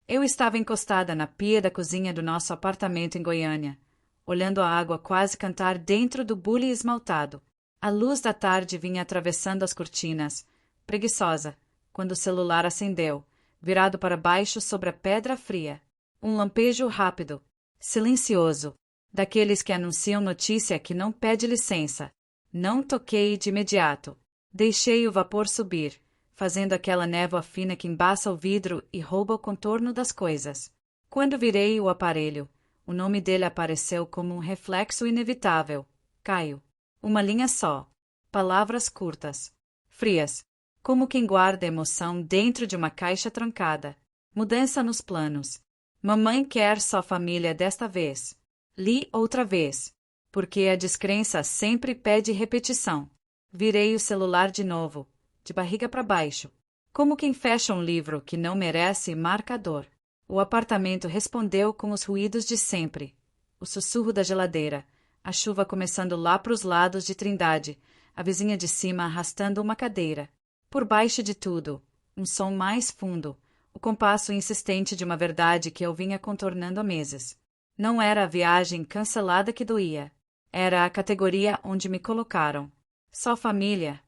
Eu estava encostada na pia da cozinha do nosso apartamento em Goiânia, olhando a água quase cantar dentro do bule esmaltado. A luz da tarde vinha atravessando as cortinas, preguiçosa, quando o celular acendeu, virado para baixo sobre a pedra fria. Um lampejo rápido, silencioso, daqueles que anunciam notícia que não pede licença. Não toquei de imediato. Deixei o vapor subir, fazendo aquela névoa fina que embaça o vidro e rouba o contorno das coisas. Quando virei o aparelho, o nome dele apareceu como um reflexo inevitável. Caio. Uma linha só. Palavras curtas. Frias. Como quem guarda emoção dentro de uma caixa trancada. Mudança nos planos. Mamãe quer só família desta vez. Li outra vez. Porque a descrença sempre pede repetição. Virei o celular de novo, de barriga para baixo. Como quem fecha um livro que não merece marcador. O apartamento respondeu com os ruídos de sempre. O sussurro da geladeira, a chuva começando lá para os lados de Trindade, a vizinha de cima arrastando uma cadeira. Por baixo de tudo, um som mais fundo, o compasso insistente de uma verdade que eu vinha contornando há meses. Não era a viagem cancelada que doía. Era a categoria onde me colocaram. Só família.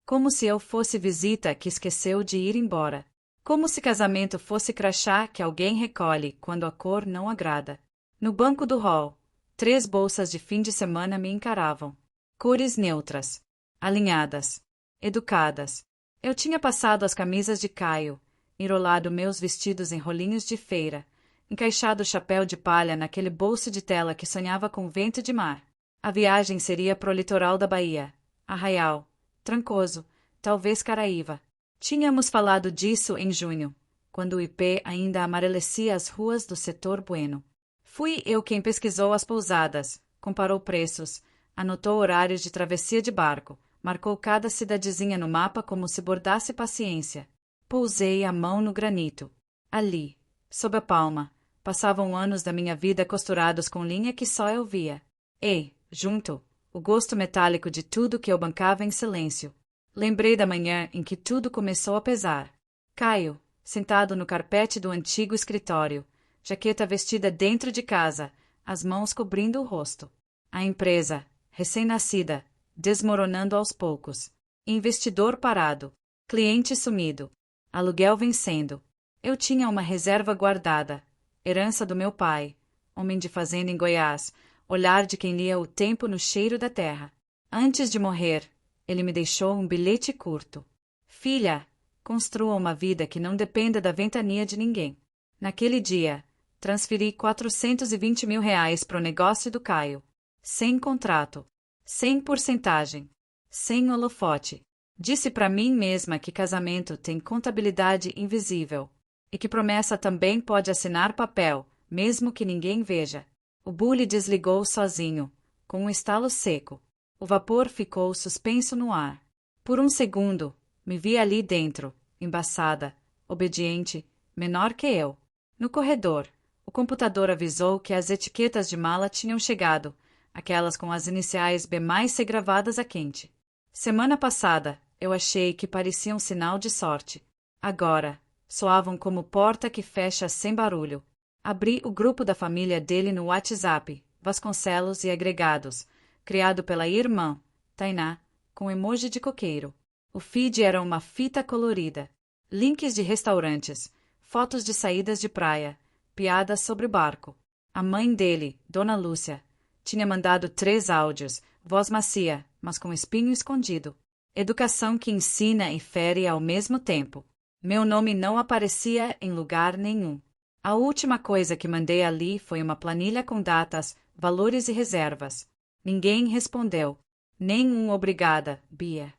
Como se eu fosse visita que esqueceu de ir embora. Como se casamento fosse crachá que alguém recolhe quando a cor não agrada. No banco do hall, 3 bolsas de fim de semana me encaravam. Cores neutras. Alinhadas. Educadas. Eu tinha passado as camisas de Caio, enrolado meus vestidos em rolinhos de feira, encaixado o chapéu de palha naquele bolso de tela que sonhava com vento de mar. A viagem seria pro litoral da Bahia, Arraial, Trancoso, talvez Caraíva. Tínhamos falado disso em junho, quando o IP ainda amarelecia as ruas do setor Bueno. Fui eu quem pesquisou as pousadas, comparou preços, anotou horários de travessia de barco, marcou cada cidadezinha no mapa como se bordasse paciência. Pousei a mão no granito. Ali, sob a palma, passavam anos da minha vida costurados com linha que só eu via. E, junto, o gosto metálico de tudo que eu bancava em silêncio. Lembrei da manhã em que tudo começou a pesar. Caio, sentado no carpete do antigo escritório, jaqueta vestida dentro de casa, as mãos cobrindo o rosto. A empresa, recém-nascida, desmoronando aos poucos. Investidor parado. Cliente sumido. Aluguel vencendo. Eu tinha uma reserva guardada. Herança do meu pai. Homem de fazenda em Goiás. Olhar de quem lia o tempo no cheiro da terra. Antes de morrer, ele me deixou um bilhete curto. Filha, construa uma vida que não dependa da ventania de ninguém. Naquele dia, transferi 420 mil reais para o negócio do Caio. Sem contrato. Sem porcentagem. Sem holofote. Disse para mim mesma que casamento tem contabilidade invisível. E que promessa também pode assinar papel, mesmo que ninguém veja. O bule desligou sozinho, com um estalo seco. O vapor ficou suspenso no ar. Por um segundo, me vi ali dentro, embaçada, obediente, menor que eu. No corredor, o computador avisou que as etiquetas de mala tinham chegado, aquelas com as iniciais B+C gravadas a quente. Semana passada, eu achei que parecia um sinal de sorte. Agora, soavam como porta que fecha sem barulho. Abri o grupo da família dele no WhatsApp, Vasconcelos e Agregados, criado pela irmã, Tainá, com emoji de coqueiro. O feed era uma fita colorida. Links de restaurantes, fotos de saídas de praia, piadas sobre o barco. A mãe dele, Dona Lúcia, tinha mandado 3 áudios, voz macia, mas com espinho escondido. Educação que ensina e fere ao mesmo tempo. Meu nome não aparecia em lugar nenhum. A última coisa que mandei ali foi uma planilha com datas, valores e reservas. Ninguém respondeu. Nem obrigada, Bia.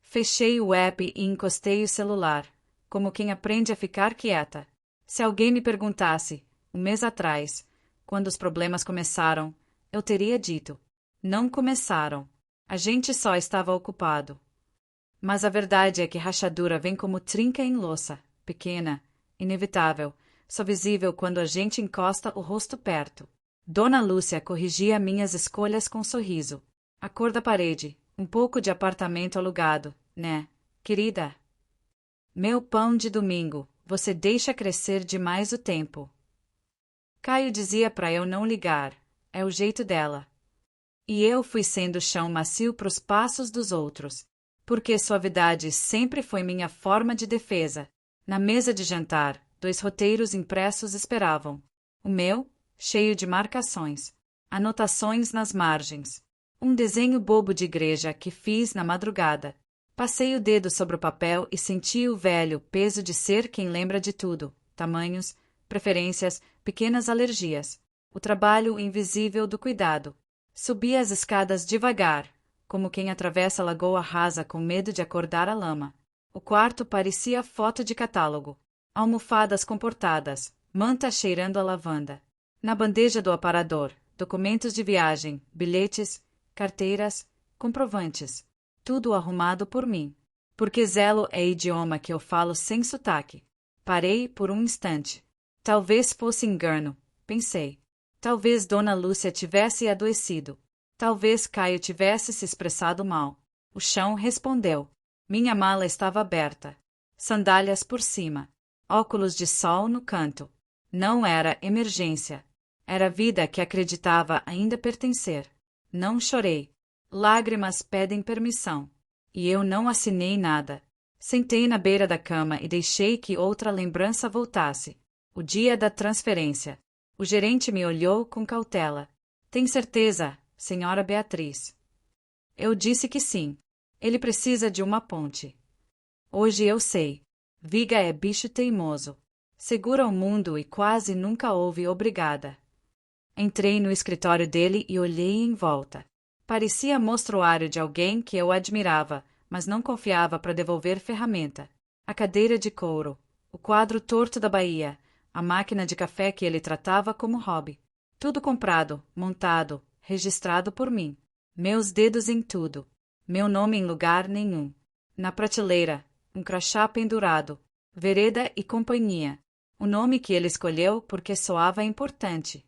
Fechei o app e encostei o celular, como quem aprende a ficar quieta. Se alguém me perguntasse, um mês atrás, quando os problemas começaram, eu teria dito: não começaram. A gente só estava ocupado. Mas a verdade é que rachadura vem como trinca em louça, pequena, inevitável, só visível quando a gente encosta o rosto perto. Dona Lúcia corrigia minhas escolhas com sorriso. A cor da parede, um pouco de apartamento alugado, né, querida? Meu pão de domingo, Você deixa crescer demais o tempo. Caio dizia para eu não ligar. É o jeito dela. E eu fui sendo chão macio para os passos dos outros. Porque suavidade sempre foi minha forma de defesa. Na mesa de jantar, 2 roteiros impressos esperavam. O meu, cheio de marcações. Anotações nas margens. Um desenho bobo de igreja que fiz na madrugada. Passei o dedo sobre o papel e senti o velho peso de ser quem lembra de tudo. Tamanhos, preferências, pequenas alergias. O trabalho invisível do cuidado. Subi as escadas devagar, como quem atravessa a lagoa rasa com medo de acordar a lama. O quarto parecia foto de catálogo. Almofadas comportadas, manta cheirando a lavanda. Na bandeja do aparador, documentos de viagem, bilhetes, carteiras, comprovantes. Tudo arrumado por mim. Porque zelo é idioma que eu falo sem sotaque. Parei por um instante. Talvez fosse engano, pensei. Talvez Dona Lúcia tivesse adoecido. Talvez Caio tivesse se expressado mal. O chão respondeu. Minha mala estava aberta. Sandálias por cima. Óculos de sol no canto. Não era emergência. Era vida que acreditava ainda pertencer. Não chorei. Lágrimas pedem permissão. E eu não assinei nada. Sentei na beira da cama e deixei que outra lembrança voltasse. O dia da transferência. O gerente me olhou com cautela. Tem certeza, senhora Beatriz? Eu disse que sim. Ele precisa de uma ponte. Hoje eu sei. Viga é bicho teimoso. Segura o mundo e quase nunca ouve obrigada. Entrei no escritório dele e olhei em volta. Parecia mostruário de alguém que eu admirava, mas não confiava para devolver ferramenta. A cadeira de couro, o quadro torto da Bahia, a máquina de café que ele tratava como hobby. Tudo comprado, montado, registrado por mim. Meus dedos em tudo. Meu nome em lugar nenhum. Na prateleira, um crachá pendurado. Vereda e Companhia. O nome que ele escolheu porque soava importante.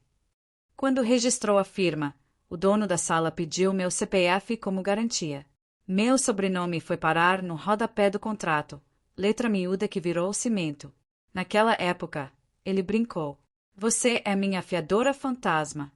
Quando registrou a firma, o dono da sala pediu meu CPF como garantia. Meu sobrenome foi parar no rodapé do contrato, letra miúda que virou cimento. Naquela época, ele brincou. Você é minha fiadora fantasma.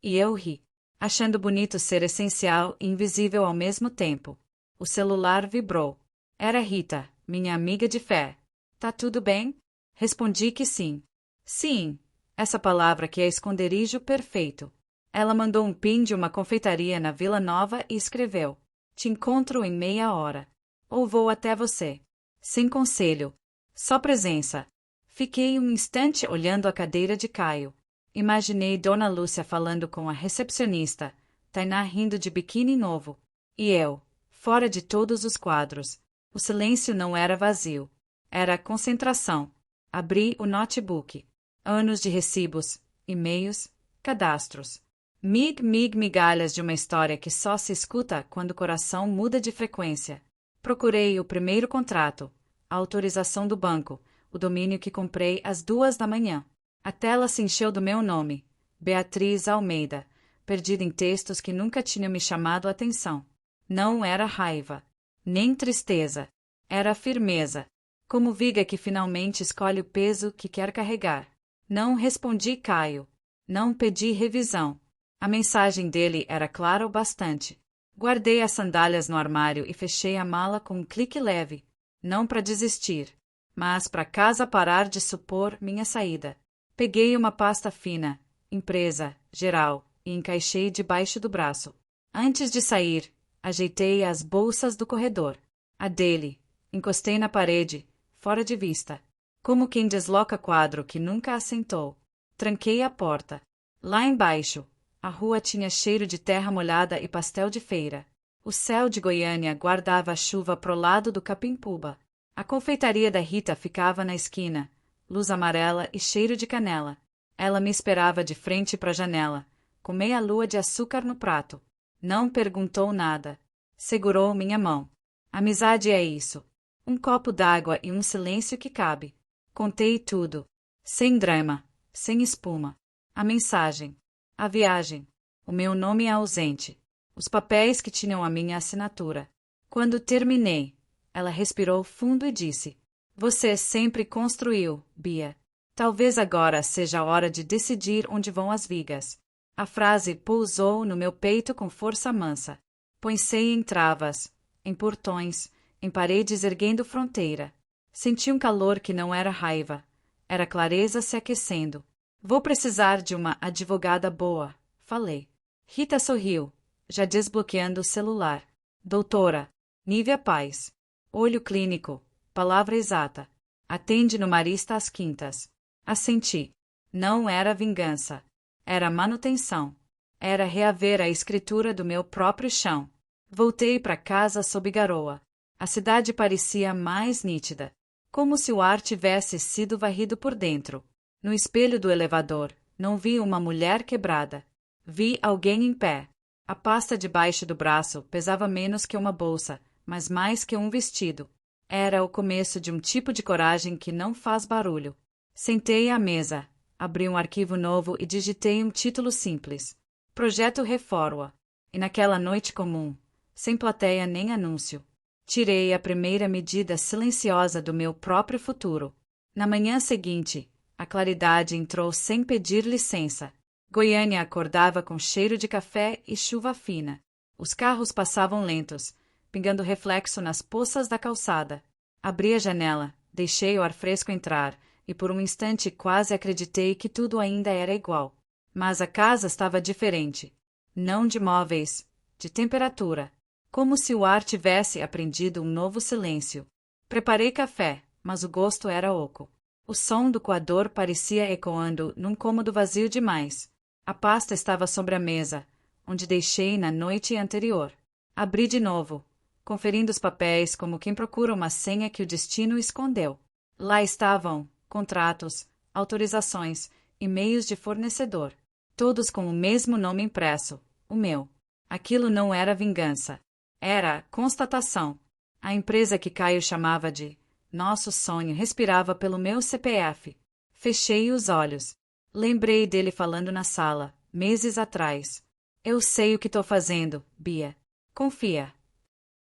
E eu ri, achando bonito ser essencial e invisível ao mesmo tempo. O celular vibrou. Era Rita, minha amiga de fé. Tá tudo bem? Respondi que sim. Sim, essa palavra que é esconderijo perfeito. Ela mandou um pin de uma confeitaria na Vila Nova e escreveu: Te encontro em meia hora. Ou vou até você. Sem conselho. Só presença. Fiquei um instante olhando a cadeira de Caio. Imaginei Dona Lúcia falando com a recepcionista, Tainá rindo de biquíni novo. E eu, fora de todos os quadros. O silêncio não era vazio. Era concentração. Abri o notebook. Anos de recibos, e-mails, cadastros. Migalhas de uma história que só se escuta quando o coração muda de frequência. Procurei o primeiro contrato, a autorização do banco, o domínio que comprei às 2 da manhã. A tela se encheu do meu nome, Beatriz Almeida, perdida em textos que nunca tinham me chamado a atenção. Não era raiva, nem tristeza, era firmeza, como viga que finalmente escolhe o peso que quer carregar. Não respondi Caio, não pedi revisão. A mensagem dele era clara o bastante. Guardei as sandálias no armário e fechei a mala com um clique leve, não para desistir, mas para casa parar de supor minha saída. Peguei uma pasta fina, empresa, geral, e encaixei debaixo do braço. Antes de sair, ajeitei as bolsas do corredor. A dele, encostei na parede, fora de vista, como quem desloca quadro que nunca assentou. Tranquei a porta. Lá embaixo, a rua tinha cheiro de terra molhada e pastel de feira. O céu de Goiânia guardava a chuva pro lado do Capimpuba. A confeitaria da Rita ficava na esquina, luz amarela e cheiro de canela. Ela me esperava de frente para a janela, com meia lua de açúcar no prato. Não perguntou nada. Segurou minha mão. Amizade é isso. Um copo d'água e um silêncio que cabe. Contei tudo. Sem drama, sem espuma. A mensagem. A viagem. O meu nome é ausente. Os papéis que tinham a minha assinatura. Quando terminei, ela respirou fundo e disse: Você sempre construiu, Bia. Talvez agora seja a hora de decidir onde vão as vigas. A frase pousou no meu peito com força mansa. Pensei em travas, em portões, em paredes erguendo fronteira. Senti um calor que não era raiva. Era clareza se aquecendo. Vou precisar de uma advogada boa, falei. Rita sorriu, já desbloqueando o celular. Doutora, Nívia Paz. Olho clínico, palavra exata. Atende no Marista às quintas. Assenti. Não era vingança. Era manutenção. Era reaver a escritura do meu próprio chão. Voltei para casa sob garoa. A cidade parecia mais nítida. Como se o ar tivesse sido varrido por dentro. No espelho do elevador, não vi uma mulher quebrada. Vi alguém em pé. A pasta debaixo do braço pesava menos que uma bolsa, mas mais que um vestido. Era o começo de um tipo de coragem que não faz barulho. Sentei à mesa, abri um arquivo novo e digitei um título simples. Projeto Reforma. E naquela noite comum, sem plateia nem anúncio, tirei a primeira medida silenciosa do meu próprio futuro. Na manhã seguinte, a claridade entrou sem pedir licença. Goiânia acordava com cheiro de café e chuva fina. Os carros passavam lentos, pingando reflexo nas poças da calçada. Abri a janela, deixei o ar fresco entrar, e por um instante quase acreditei que tudo ainda era igual. Mas a casa estava diferente. Não de móveis, de temperatura. Como se o ar tivesse aprendido um novo silêncio. Preparei café, mas o gosto era oco. O som do coador parecia ecoando num cômodo vazio demais. A pasta estava sobre a mesa, onde deixei na noite anterior. Abri de novo, conferindo os papéis como quem procura uma senha que o destino escondeu. Lá estavam contratos, autorizações, e-mails de fornecedor, todos com o mesmo nome impresso, o meu. Aquilo não era vingança. Era constatação. A empresa que Caio chamava de nosso sonho respirava pelo meu CPF. Fechei os olhos. Lembrei dele falando na sala, meses atrás. Eu sei o que estou fazendo, Bia. Confia.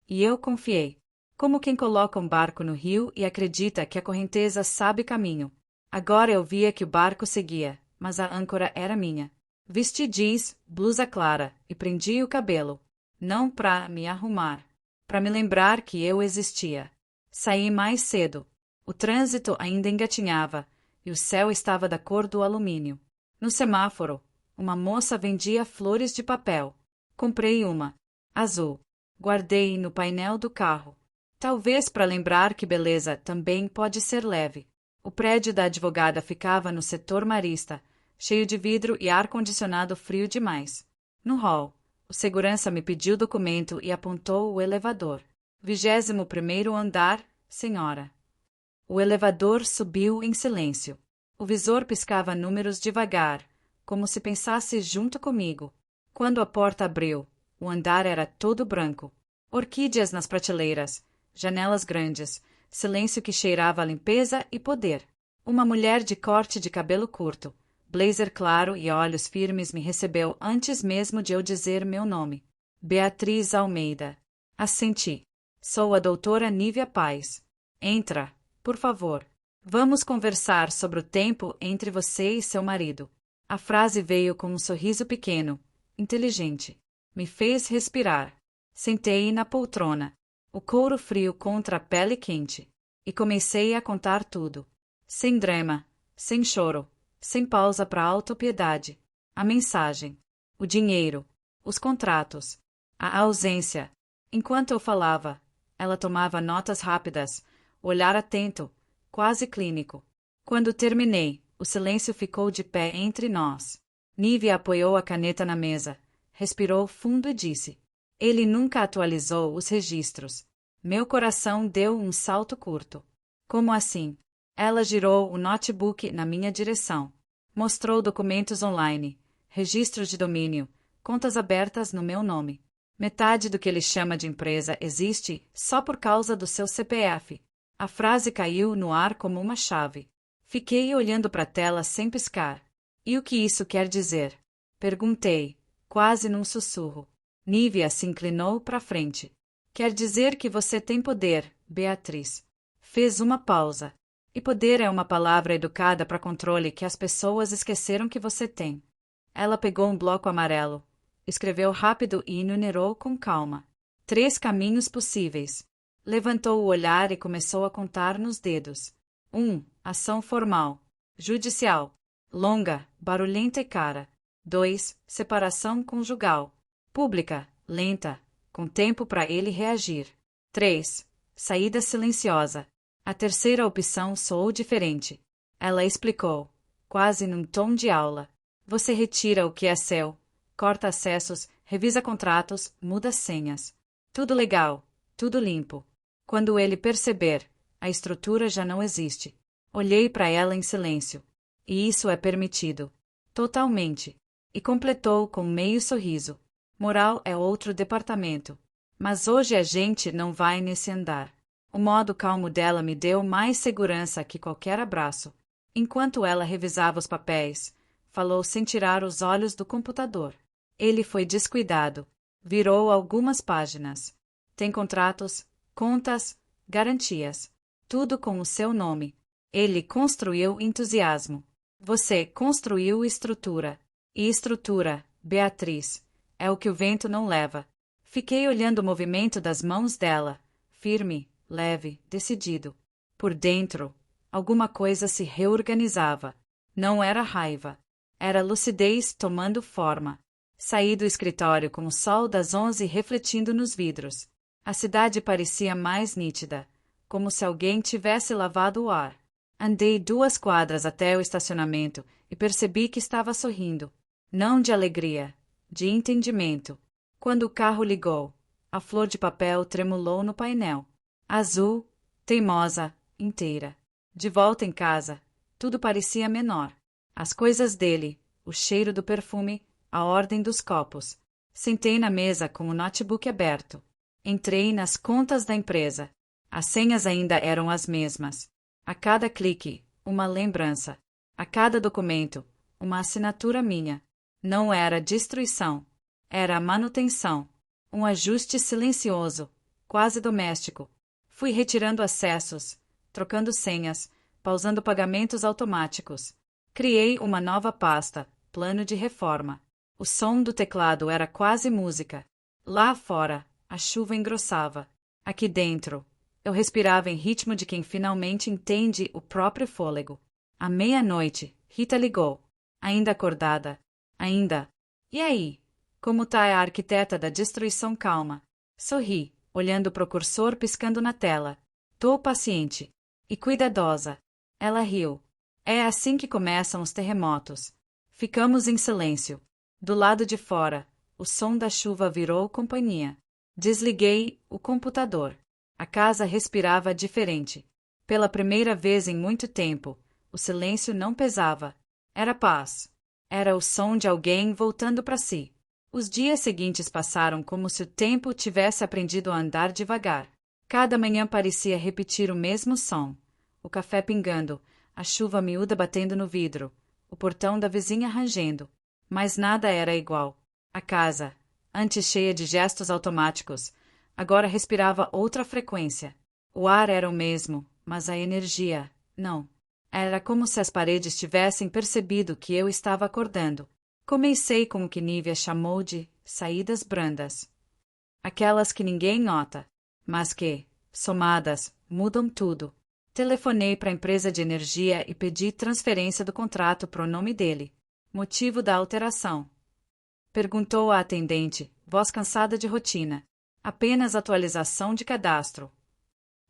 E eu confiei. Como quem coloca um barco no rio e acredita que a correnteza sabe caminho. Agora eu via que o barco seguia, mas a âncora era minha. Vesti jeans, blusa clara, e prendi o cabelo. Não para me arrumar. Para me lembrar que eu existia. Saí mais cedo. O trânsito ainda engatinhava, e o céu estava da cor do alumínio. No semáforo, uma moça vendia flores de papel. Comprei uma. Azul. Guardei no painel do carro. Talvez para lembrar que beleza também pode ser leve. O prédio da advogada ficava no setor marista, cheio de vidro e ar-condicionado frio demais. No hall, o segurança me pediu documento e apontou o elevador. 21º andar, senhora. O elevador subiu em silêncio. O visor piscava números devagar, como se pensasse junto comigo. Quando a porta abriu, o andar era todo branco. Orquídeas nas prateleiras, janelas grandes, silêncio que cheirava a limpeza e poder. Uma mulher de corte de cabelo curto, blazer claro e olhos firmes me recebeu antes mesmo de eu dizer meu nome. Beatriz Almeida. Assenti. Sou a doutora Nívia Paz. Entra, por favor. Vamos conversar sobre o tempo entre você e seu marido. A frase veio com um sorriso pequeno, inteligente. Me fez respirar. Sentei na poltrona, o couro frio contra a pele quente, e comecei a contar tudo. Sem drama, sem choro, sem pausa para autopiedade. A mensagem, o dinheiro, os contratos, a ausência. Enquanto eu falava, ela tomava notas rápidas, olhar atento, quase clínico. Quando terminei, o silêncio ficou de pé entre nós. Nívia apoiou a caneta na mesa, respirou fundo e disse: ele nunca atualizou os registros. Meu coração deu um salto curto. Como assim? Ela girou o notebook na minha direção. Mostrou documentos online, registros de domínio, contas abertas no meu nome. Metade do que ele chama de empresa existe só por causa do seu CPF. A frase caiu no ar como uma chave. Fiquei olhando para a tela sem piscar. E o que isso quer dizer? Perguntei, quase num sussurro. Nívia se inclinou para frente. Quer dizer que você tem poder, Beatriz. Fez uma pausa. E poder é uma palavra educada para controle que as pessoas esqueceram que você tem. Ela pegou um bloco amarelo, escreveu rápido e enumerou com calma. 3 caminhos possíveis. Levantou o olhar e começou a contar nos dedos. 1. Ação formal. Judicial. Longa, barulhenta e cara. 2. Separação conjugal. Pública, lenta, com tempo para ele reagir. 3. Saída silenciosa. A terceira opção soou diferente. Ela explicou, quase num tom de aula. Você retira o que é seu, corta acessos, revisa contratos, muda senhas. Tudo legal, tudo limpo. Quando ele perceber, a estrutura já não existe. Olhei para ela em silêncio. E isso é permitido. Totalmente. E completou com meio sorriso. Moral é outro departamento. Mas hoje a gente não vai nesse andar. O modo calmo dela me deu mais segurança que qualquer abraço. Enquanto ela revisava os papéis, falou sem tirar os olhos do computador. Ele foi descuidado. Virou algumas páginas. Tem contratos, contas, garantias. Tudo com o seu nome. Ele construiu entusiasmo. Você construiu estrutura. E estrutura, Beatriz, é o que o vento não leva. Fiquei olhando o movimento das mãos dela. Firme, leve, decidido. Por dentro, alguma coisa se reorganizava. Não era raiva. Era lucidez tomando forma. Saí do escritório com o sol das 11 refletindo nos vidros. A cidade parecia mais nítida, como se alguém tivesse lavado o ar. Andei 2 quadras até o estacionamento e percebi que estava sorrindo. Não de alegria, de entendimento. Quando o carro ligou, a flor de papel tremulou no painel. Azul, teimosa, inteira. De volta em casa, tudo parecia menor. As coisas dele, o cheiro do perfume, a ordem dos copos. Sentei na mesa com o notebook aberto. Entrei nas contas da empresa. As senhas ainda eram as mesmas. A cada clique, uma lembrança. A cada documento, uma assinatura minha. Não era destruição. Era manutenção. Um ajuste silencioso, quase doméstico. Fui retirando acessos, trocando senhas, pausando pagamentos automáticos. Criei uma nova pasta, plano de reforma. O som do teclado era quase música. Lá fora, a chuva engrossava. Aqui dentro, eu respirava em ritmo de quem finalmente entende o próprio fôlego. À meia-noite, Rita ligou. Ainda acordada. Ainda. E aí? Como tá a arquiteta da destruição calma? Sorri, olhando para o cursor piscando na tela. Tô paciente. E cuidadosa. Ela riu. É assim que começam os terremotos. Ficamos em silêncio. Do lado de fora, o som da chuva virou companhia. Desliguei o computador. A casa respirava diferente. Pela primeira vez em muito tempo, o silêncio não pesava. Era paz. Era o som de alguém voltando para si. Os dias seguintes passaram como se o tempo tivesse aprendido a andar devagar. Cada manhã parecia repetir o mesmo som. O café pingando, a chuva miúda batendo no vidro, o portão da vizinha rangendo. Mas nada era igual. A casa, antes cheia de gestos automáticos, agora respirava outra frequência. O ar era o mesmo, mas a energia, não. Era como se as paredes tivessem percebido que eu estava acordando. Comecei com o que Nívia chamou de saídas brandas. Aquelas que ninguém nota, mas que, somadas, mudam tudo. Telefonei para a empresa de energia e pedi transferência do contrato para o nome dele. Motivo da alteração. Perguntou a atendente, voz cansada de rotina. Apenas atualização de cadastro.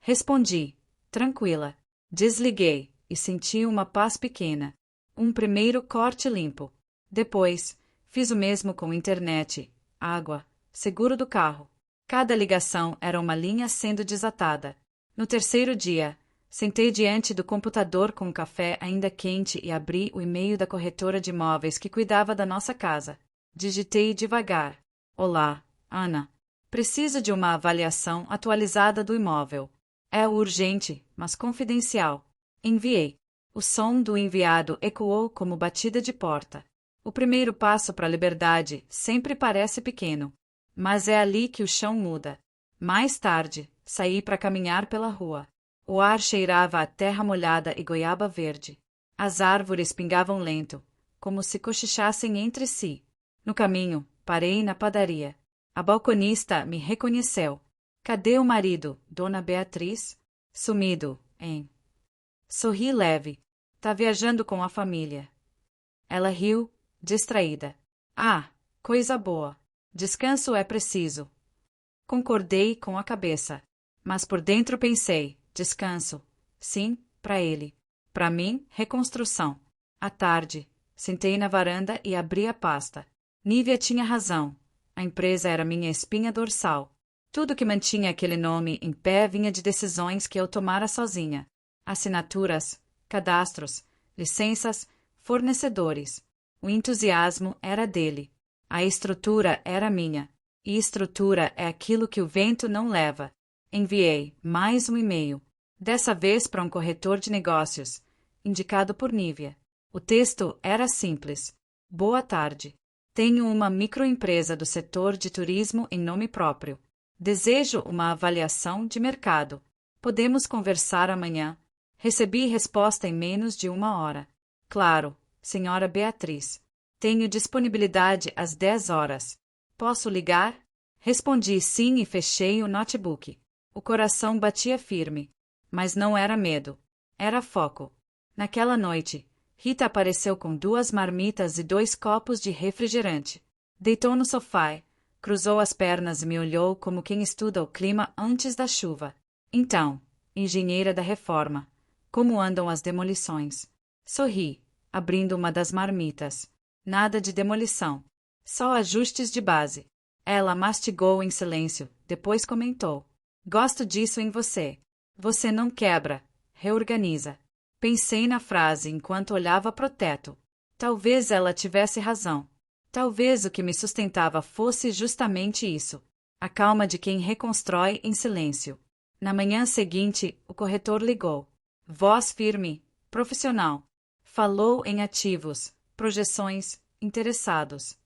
Respondi, tranquila. Desliguei e senti uma paz pequena. Um primeiro corte limpo. Depois, fiz o mesmo com internet, água, seguro do carro. Cada ligação era uma linha sendo desatada. No terceiro dia, sentei diante do computador com o café ainda quente e abri o e-mail da corretora de imóveis que cuidava da nossa casa. Digitei devagar. Olá, Ana. Preciso de uma avaliação atualizada do imóvel. É urgente, mas confidencial. Enviei. O som do enviado ecoou como batida de porta. O primeiro passo para a liberdade sempre parece pequeno, mas é ali que o chão muda. Mais tarde, saí para caminhar pela rua. O ar cheirava a terra molhada e goiaba verde. As árvores pingavam lento, como se cochichassem entre si. No caminho, parei na padaria. A balconista me reconheceu. Cadê o marido, Dona Beatriz? Sumido, hein? Sorri leve. Tá viajando com a família. Ela riu, distraída. Ah, coisa boa. Descanso é preciso. Concordei com a cabeça. Mas por dentro pensei, descanso. Sim, para ele. Para mim, reconstrução. À tarde, sentei na varanda e abri a pasta. Nívia tinha razão. A empresa era minha espinha dorsal. Tudo que mantinha aquele nome em pé vinha de decisões que eu tomara sozinha. Assinaturas, cadastros, licenças, fornecedores. O entusiasmo era dele. A estrutura era minha. E estrutura é aquilo que o vento não leva. Enviei mais um e-mail. Dessa vez para um corretor de negócios, indicado por Nívia. O texto era simples. Boa tarde. Tenho uma microempresa do setor de turismo em nome próprio. Desejo uma avaliação de mercado. Podemos conversar amanhã. Recebi resposta em menos de 1 hora. Claro, senhora Beatriz. Tenho disponibilidade às 10 horas. Posso ligar? Respondi sim e fechei o notebook. O coração batia firme. Mas não era medo. Era foco. Naquela noite, Rita apareceu com 2 marmitas e 2 copos de refrigerante. Deitou no sofá, cruzou as pernas e me olhou como quem estuda o clima antes da chuva. Então, engenheira da reforma, como andam as demolições? Sorri, abrindo uma das marmitas. Nada de demolição. Só ajustes de base. Ela mastigou em silêncio, depois comentou. Gosto disso em você. Você não quebra, reorganiza. Pensei na frase enquanto olhava pro teto. Talvez ela tivesse razão. Talvez o que me sustentava fosse justamente isso. A calma de quem reconstrói em silêncio. Na manhã seguinte, o corretor ligou. Voz firme, profissional. Falou em ativos, projeções, interessados.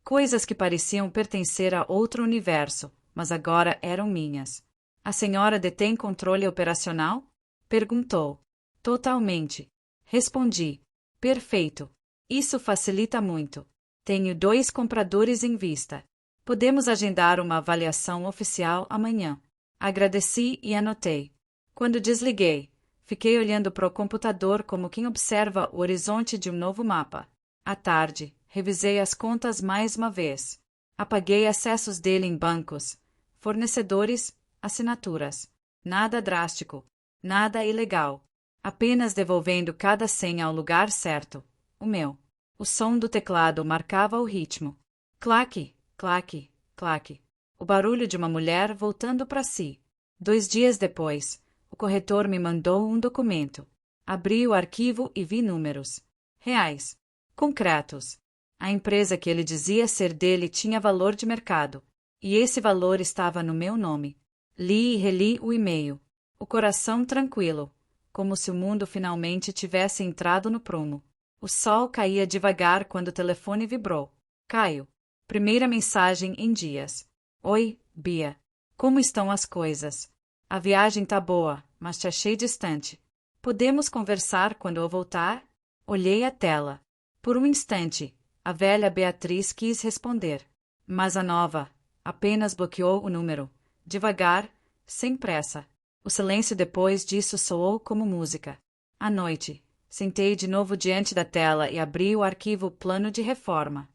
Coisas que pareciam pertencer a outro universo, mas agora eram minhas. A senhora detém controle operacional? Perguntou. Totalmente. Respondi. Perfeito. Isso facilita muito. Tenho 2 compradores em vista. Podemos agendar uma avaliação oficial amanhã. Agradeci e anotei. Quando desliguei, fiquei olhando para o computador como quem observa o horizonte de um novo mapa. À tarde, revisei as contas mais uma vez. Apaguei acessos dele em bancos, fornecedores, assinaturas. Nada drástico, nada ilegal. Apenas devolvendo cada senha ao lugar certo, o meu. O som do teclado marcava o ritmo. Claque, claque, claque. O barulho de uma mulher voltando para si. 2 dias depois, o corretor me mandou um documento. Abri o arquivo e vi números. Reais. Concretos. A empresa que ele dizia ser dele tinha valor de mercado. E esse valor estava no meu nome. Li e reli o e-mail. O coração tranquilo, como se o mundo finalmente tivesse entrado no prumo. O sol caía devagar quando o telefone vibrou. Caio. Primeira mensagem em dias. Oi, Bia. Como estão as coisas? A viagem tá boa, mas te achei distante. Podemos conversar quando eu voltar? Olhei a tela. Por um instante, a velha Beatriz quis responder. Mas a nova apenas bloqueou o número. Devagar, sem pressa. O silêncio depois disso soou como música. À noite, sentei de novo diante da tela e abri o arquivo Plano de Reforma.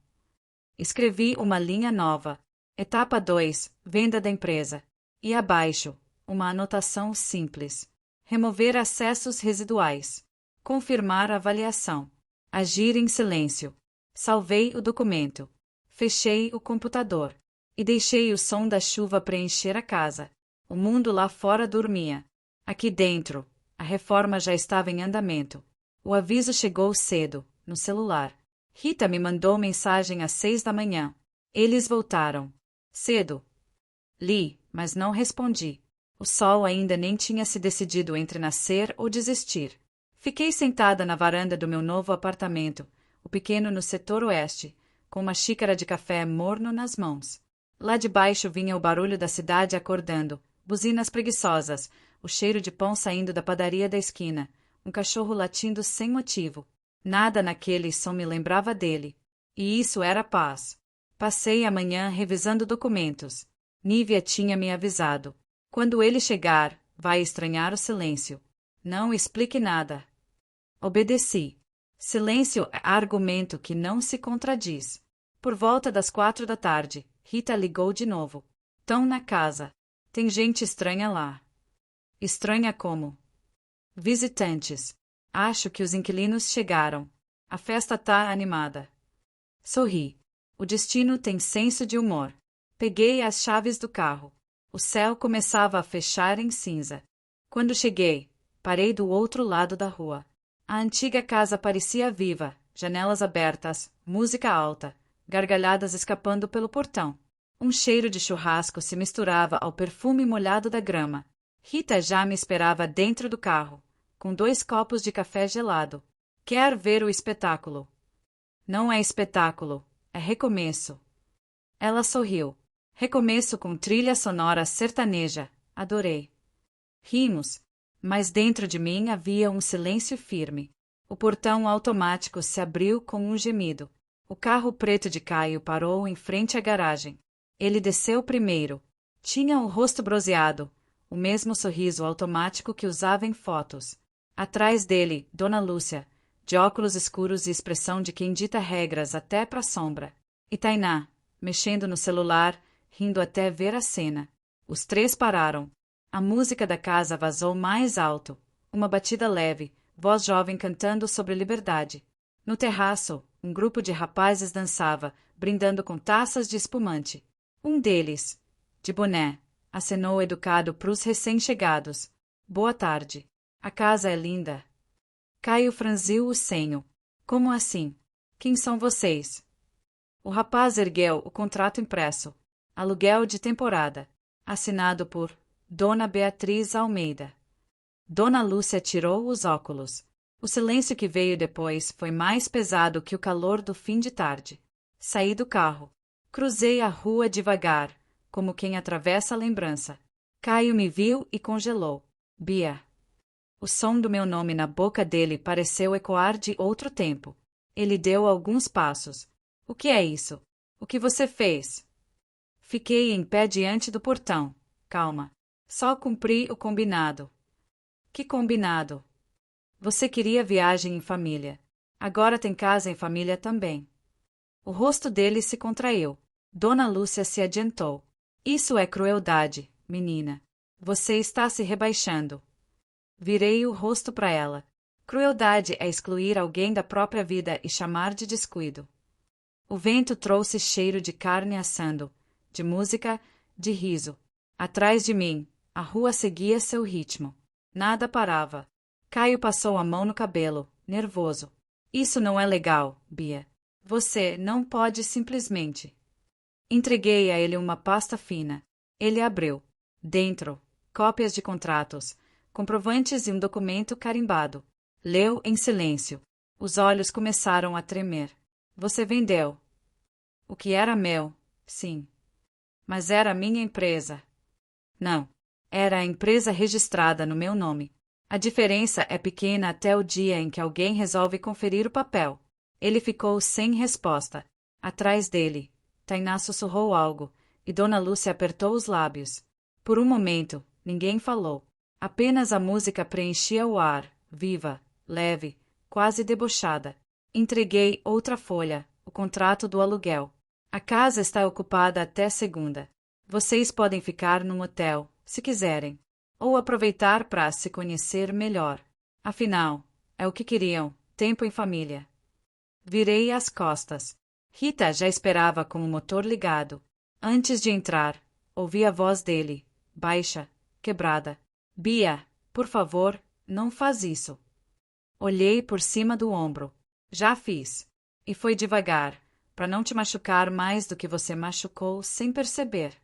Escrevi uma linha nova. Etapa 2, venda da empresa. E abaixo, uma anotação simples. Remover acessos residuais. Confirmar a avaliação. Agir em silêncio. Salvei o documento. Fechei o computador. E deixei o som da chuva preencher a casa. O mundo lá fora dormia. Aqui dentro, a reforma já estava em andamento. O aviso chegou cedo, no celular. Rita me mandou mensagem às 6 da manhã. Eles voltaram. Cedo. Li, mas não respondi. O sol ainda nem tinha se decidido entre nascer ou desistir. Fiquei sentada na varanda do meu novo apartamento, o pequeno no setor oeste, com uma xícara de café morno nas mãos. Lá de baixo vinha o barulho da cidade acordando, buzinas preguiçosas, o cheiro de pão saindo da padaria da esquina, um cachorro latindo sem motivo. Nada naquele som me lembrava dele. E isso era paz. Passei a manhã revisando documentos. Nívia tinha me avisado. Quando ele chegar, vai estranhar o silêncio. Não explique nada. Obedeci. Silêncio é argumento que não se contradiz. Por volta das 4 da tarde, Rita ligou de novo. Tão na casa. Tem gente estranha lá. Estranha como? Visitantes. Acho que os inquilinos chegaram. A festa tá animada. Sorri. O destino tem senso de humor. Peguei as chaves do carro. O céu começava a fechar em cinza. Quando cheguei, parei do outro lado da rua. A antiga casa parecia viva, janelas abertas, música alta, gargalhadas escapando pelo portão. Um cheiro de churrasco se misturava ao perfume molhado da grama. Rita já me esperava dentro do carro, com 2 copos de café gelado. Quer ver o espetáculo? Não é espetáculo, é recomeço. Ela sorriu. Recomeço com trilha sonora sertaneja. Adorei. Rimos, mas dentro de mim havia um silêncio firme. O portão automático se abriu com um gemido. O carro preto de Caio parou em frente à garagem. Ele desceu primeiro. Tinha o rosto bronzeado, o mesmo sorriso automático que usava em fotos. Atrás dele, Dona Lúcia, de óculos escuros e expressão de quem dita regras até pra sombra. E Tainá, mexendo no celular, rindo até ver a cena. Os 3 pararam. A música da casa vazou mais alto. Uma batida leve, voz jovem cantando sobre liberdade. No terraço, um grupo de rapazes dançava, brindando com taças de espumante. Um deles, de boné, acenou educado pros recém-chegados. Boa tarde. A casa é linda. Caio franziu o senho. Como assim? Quem são vocês? O rapaz ergueu o contrato impresso. Aluguel de temporada. Assinado por Dona Beatriz Almeida. Dona Lúcia tirou os óculos. O silêncio que veio depois foi mais pesado que o calor do fim de tarde. Saí do carro. Cruzei a rua devagar, como quem atravessa a lembrança. Caio me viu e congelou. Bia. O som do meu nome na boca dele pareceu ecoar de outro tempo. Ele deu alguns passos. O que é isso? O que você fez? Fiquei em pé diante do portão. Calma. Só cumpri o combinado. Que combinado? Você queria viagem em família. Agora tem casa em família também. O rosto dele se contraiu. Dona Lúcia se adiantou. Isso é crueldade, menina. Você está se rebaixando. Virei o rosto para ela. Crueldade é excluir alguém da própria vida e chamar de descuido. O vento trouxe cheiro de carne assando, de música, de riso. Atrás de mim, a rua seguia seu ritmo. Nada parava. Caio passou a mão no cabelo, nervoso. Isso não é legal, Bia. Você não pode simplesmente. Entreguei a ele uma pasta fina. Ele abriu. Dentro, cópias de contratos, comprovantes e um documento carimbado. Leu em silêncio. Os olhos começaram a tremer. Você vendeu. O que era meu, sim. Mas era minha empresa. Não. Era a empresa registrada no meu nome. A diferença é pequena até o dia em que alguém resolve conferir o papel. Ele ficou sem resposta. Atrás dele, Tainá sussurrou algo, e Dona Lúcia apertou os lábios. Por um momento, ninguém falou. Apenas a música preenchia o ar, viva, leve, quase debochada. Entreguei outra folha, o contrato do aluguel. A casa está ocupada até segunda. Vocês podem ficar num hotel, se quiserem. Ou aproveitar para se conhecer melhor. Afinal, é o que queriam, tempo em família. Virei as costas. Rita já esperava com o motor ligado. Antes de entrar, ouvi a voz dele, baixa, quebrada. Bia, por favor, não faz isso. Olhei por cima do ombro. Já fiz. E foi devagar, para não te machucar mais do que você machucou sem perceber.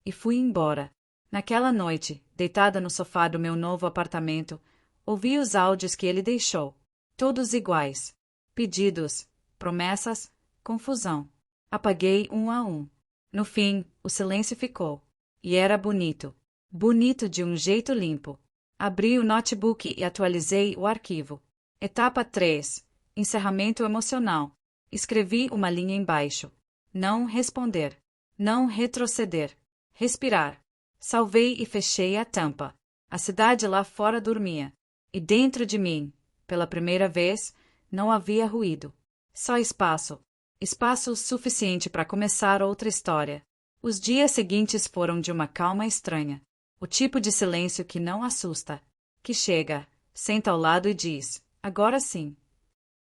E fui embora. Naquela noite, deitada no sofá do meu novo apartamento, ouvi os áudios que ele deixou. Todos iguais. Pedidos, promessas, confusão. Apaguei um a um. No fim, o silêncio ficou. E era bonito. Bonito de um jeito limpo. Abri o notebook e atualizei o arquivo. Etapa 3. Encerramento emocional. Escrevi uma linha embaixo. Não responder. Não retroceder. Respirar. Salvei e fechei a tampa. A cidade lá fora dormia. E dentro de mim, pela primeira vez, não havia ruído. Só espaço. Espaço suficiente para começar outra história. Os dias seguintes foram de uma calma estranha. O tipo de silêncio que não assusta. Que chega, senta ao lado e diz: agora sim.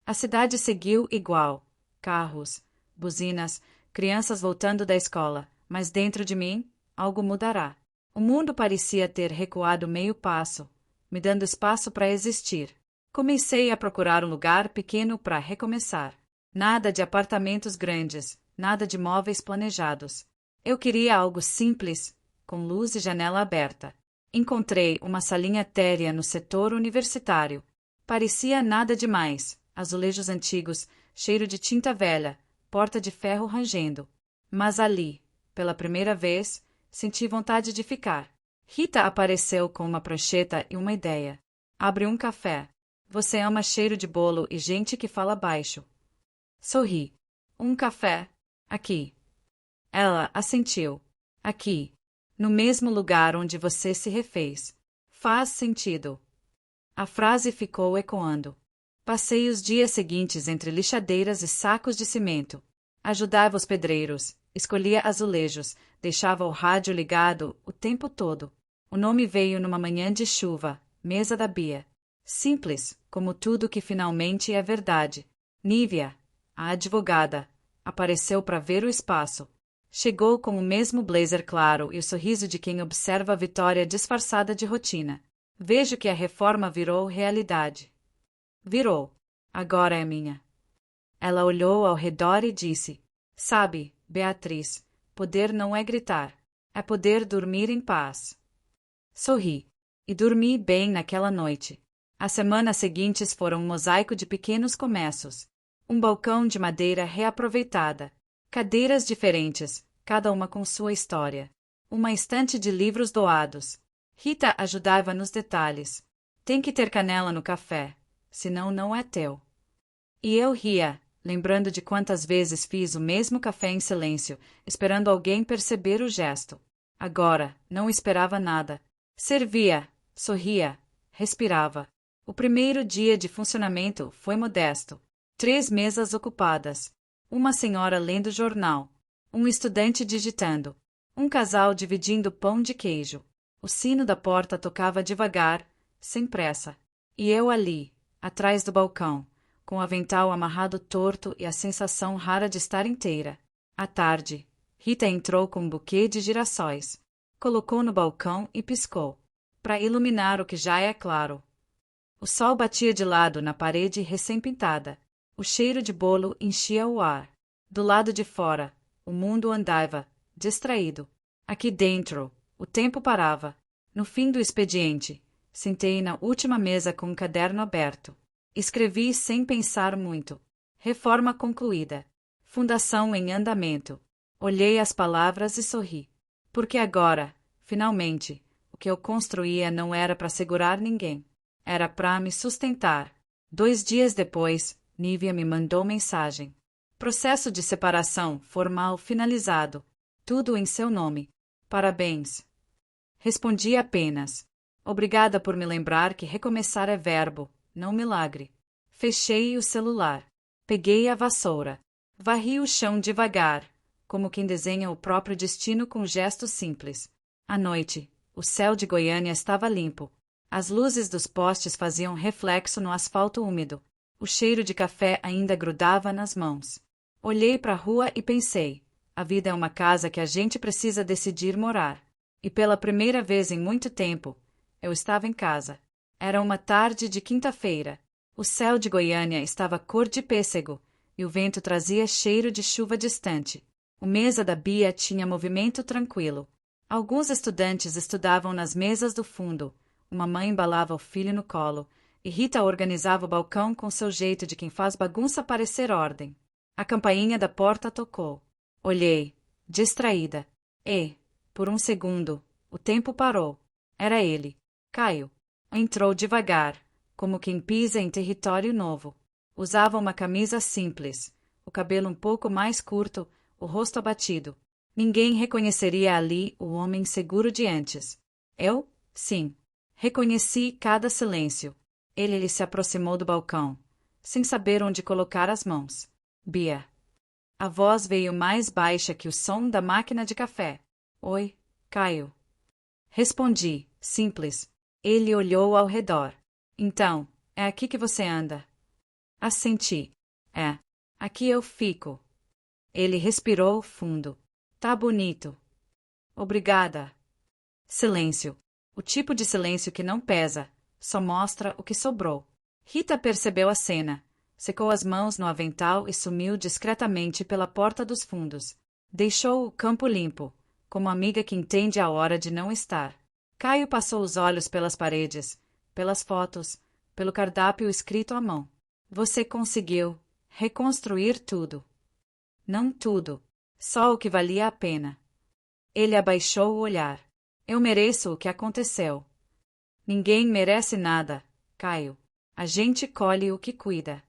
A cidade seguiu igual. Carros, buzinas, crianças voltando da escola. Mas dentro de mim, algo mudará. O mundo parecia ter recuado meio passo, me dando espaço para existir. Comecei a procurar um lugar pequeno para recomeçar. Nada de apartamentos grandes, nada de móveis planejados. Eu queria algo simples, com luz e janela aberta. Encontrei uma salinha térrea no setor universitário. Parecia nada demais, azulejos antigos, cheiro de tinta velha, porta de ferro rangendo. Mas ali, pela primeira vez, senti vontade de ficar. Rita apareceu com uma prancheta e uma ideia. Abre um café. Você ama cheiro de bolo e gente que fala baixo. Sorri. Um café? Aqui. Ela assentiu. Aqui. No mesmo lugar onde você se refez. Faz sentido. A frase ficou ecoando. Passei os dias seguintes entre lixadeiras e sacos de cimento. Ajudava os pedreiros, escolhia azulejos, deixava o rádio ligado o tempo todo. O nome veio numa manhã de chuva, mesa da Bia. Simples, como tudo que finalmente é verdade. Nívia, a advogada, apareceu para ver o espaço. Chegou com o mesmo blazer claro e o sorriso de quem observa a vitória disfarçada de rotina. Vejo que a reforma virou realidade. Virou. Agora é minha. Ela olhou ao redor e disse: sabe, Beatriz, poder não é gritar. É poder dormir em paz. Sorri. E dormi bem naquela noite. As semanas seguintes foram um mosaico de pequenos começos. Um balcão de madeira reaproveitada. Cadeiras diferentes, cada uma com sua história. Uma estante de livros doados. Rita ajudava nos detalhes. Tem que ter canela no café, senão não é teu. E eu ria, lembrando de quantas vezes fiz o mesmo café em silêncio, esperando alguém perceber o gesto. Agora, não esperava nada. Servia, sorria, respirava. O primeiro dia de funcionamento foi modesto. 3 mesas ocupadas. Uma senhora lendo jornal. Um estudante digitando. Um casal dividindo pão de queijo. O sino da porta tocava devagar, sem pressa. E eu ali, atrás do balcão, com o avental amarrado torto e a sensação rara de estar inteira. À tarde, Rita entrou com um buquê de girassóis. Colocou no balcão e piscou, para iluminar o que já é claro. O sol batia de lado na parede recém-pintada. O cheiro de bolo enchia o ar. Do lado de fora, o mundo andava, distraído. Aqui dentro, o tempo parava. No fim do expediente, sentei na última mesa com um caderno aberto. Escrevi sem pensar muito. Reforma concluída. Fundação em andamento. Olhei as palavras e sorri. Porque agora, finalmente, o que eu construía não era para segurar ninguém. Era para me sustentar. 2 dias depois, Nívia me mandou mensagem. Processo de separação formal finalizado. Tudo em seu nome. Parabéns. Respondi apenas: obrigada por me lembrar que recomeçar é verbo, não milagre. Fechei o celular. Peguei a vassoura. Varri o chão devagar, como quem desenha o próprio destino com gestos simples. À noite, o céu de Goiânia estava limpo. As luzes dos postes faziam reflexo no asfalto úmido. O cheiro de café ainda grudava nas mãos. Olhei para a rua e pensei: a vida é uma casa que a gente precisa decidir morar. E pela primeira vez em muito tempo, eu estava em casa. Era uma tarde de quinta-feira. O céu de Goiânia estava cor de pêssego, e o vento trazia cheiro de chuva distante. A mesa da Bia tinha movimento tranquilo. Alguns estudantes estudavam nas mesas do fundo. Uma mãe embalava o filho no colo, e Rita organizava o balcão com seu jeito de quem faz bagunça parecer ordem. A campainha da porta tocou. Olhei, distraída. E, por um segundo, O tempo parou. Era ele. Caio. Entrou devagar, como quem pisa em território novo. Usava uma camisa simples, o cabelo um pouco mais curto, o rosto abatido. Ninguém reconheceria ali o homem seguro de antes. Eu? Sim. Reconheci cada silêncio. Ele se aproximou do balcão, sem saber onde colocar as mãos. Bia. A voz veio mais baixa que o som da máquina de café. Oi, Caio. Respondi, simples. Ele olhou ao redor. Então, é aqui que você anda? Assenti. É. Aqui eu fico. Ele respirou fundo. Tá bonito. Obrigada. Silêncio. O tipo de silêncio que não pesa, só mostra o que sobrou. Rita percebeu a cena, secou as mãos no avental e sumiu discretamente pela porta dos fundos. Deixou o campo limpo, como amiga que entende a hora de não estar. Caio passou os olhos pelas paredes, pelas fotos, pelo cardápio escrito à mão. Você conseguiu reconstruir tudo. Não tudo, só o que valia a pena. Ele abaixou o olhar. Eu mereço o que aconteceu. Ninguém merece nada, Caio. A gente colhe o que cuida.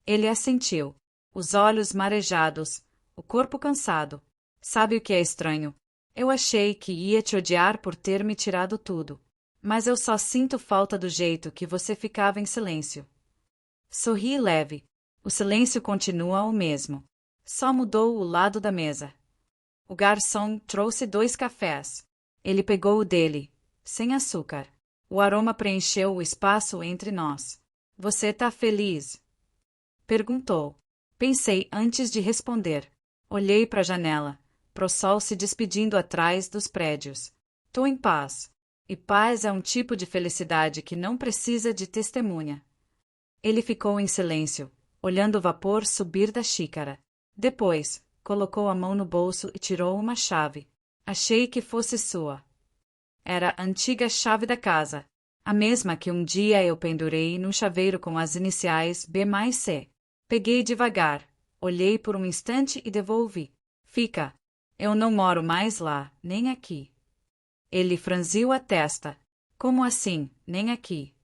Ele assentiu, os olhos marejados, o corpo cansado. Sabe o que é estranho? Eu achei que ia te odiar por ter me tirado tudo. Mas eu só sinto falta do jeito que você ficava em silêncio. Sorri leve. O silêncio continua o mesmo. Só mudou o lado da mesa. O garçom trouxe 2 cafés. Ele pegou o dele, sem açúcar. O aroma preencheu o espaço entre nós. Você tá feliz? Perguntou. Pensei antes de responder. Olhei para a janela, pro sol se despedindo atrás dos prédios. Tô em paz. E paz é um tipo de felicidade que não precisa de testemunha. Ele ficou em silêncio, olhando o vapor subir da xícara. Depois, colocou a mão no bolso e tirou uma chave. Achei que fosse sua. Era a antiga chave da casa, a mesma que um dia eu pendurei num chaveiro com as iniciais B mais C. Peguei devagar, olhei por um instante e devolvi. Fica. Eu não moro mais lá, nem aqui. Ele franziu a testa. Como assim, nem aqui?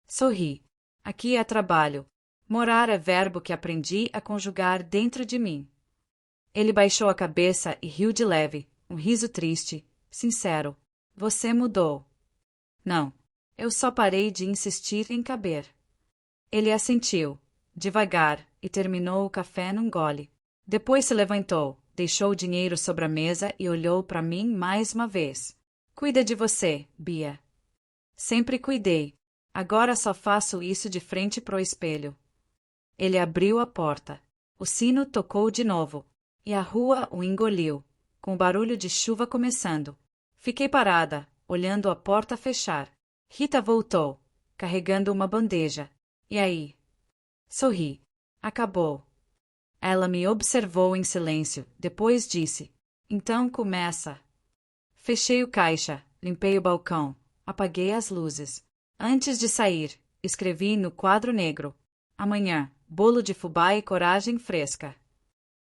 Sorri. Aqui é trabalho. Morar é verbo que aprendi a conjugar dentro de mim. Ele baixou a cabeça e riu de leve, um riso triste, sincero. Você mudou. Não. Eu só parei de insistir em caber. Ele assentiu, devagar, e terminou o café num gole. Depois se levantou, deixou o dinheiro sobre a mesa e olhou para mim mais uma vez. Cuida de você, Bia. Sempre cuidei. Agora só faço isso de frente pro espelho. Ele abriu a porta. O sino tocou de novo, e a rua o engoliu, com o barulho de chuva começando. Fiquei parada, olhando a porta fechar. Rita voltou, carregando uma bandeja. E aí? Sorri. Acabou. Ela me observou em silêncio, depois disse. Então começa. Fechei o caixa, limpei o balcão, apaguei as luzes. Antes de sair, escrevi no quadro negro. Amanhã, bolo de fubá e coragem fresca.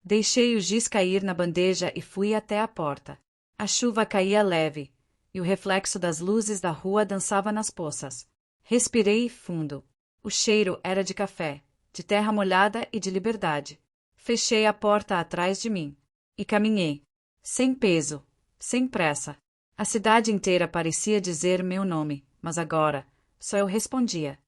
Deixei o giz cair na bandeja e fui até a porta. A chuva caía leve, e o reflexo das luzes da rua dançava nas poças. Respirei fundo. O cheiro era de café, de terra molhada e de liberdade. Fechei a porta atrás de mim. E caminhei. Sem peso, sem pressa. A cidade inteira parecia dizer meu nome, mas agora, só eu respondia.